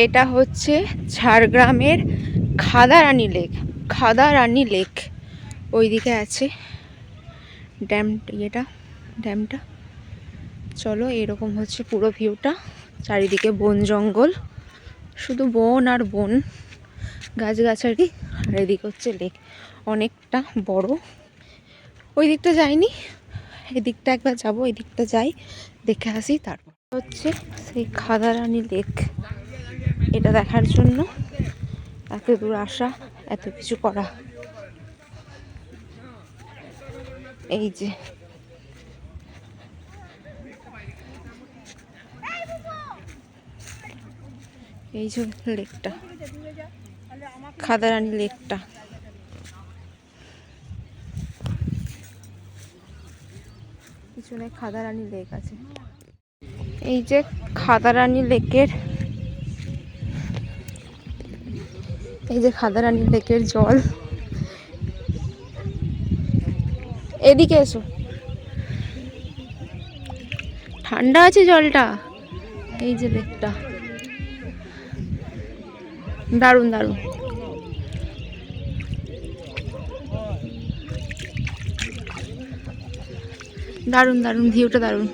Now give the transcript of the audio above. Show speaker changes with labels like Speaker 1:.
Speaker 1: এটা হচ্ছে ঝাড়গ্রামের খাদারানী লেক। খাদারানী লেক ওইদিকে আছে ড্যাম, ড্যামটা। চলো, এরকম হচ্ছে পুরো ভিউটা। চারিদিকে বন জঙ্গল, শুধু বন আর বন, গাছগাছালি। আর এদিকে হচ্ছে লেক, অনেকটা বড়। ওই দিকটা যাইনি, এদিকটা একবার যাবো। এই দিকটা যাই, দেখে আসি। তারপর হচ্ছে সেই খাদারানী লেক। এটা দেখার জন্য এত দূর আসা, এত কিছু করা। এই যে লেকটা, খাদারানী লেকটা। পিছনে খাদারানী লেক আছে। এই যে খাদারানী লেকের, এই যে খাদারানী লেকের জল। এদিকে এসো, ঠান্ডা আছে জলটা। এই যে লেকটা, দারুণ দারুণ। দারুণ দারুণ ভিউটা, দারুণ।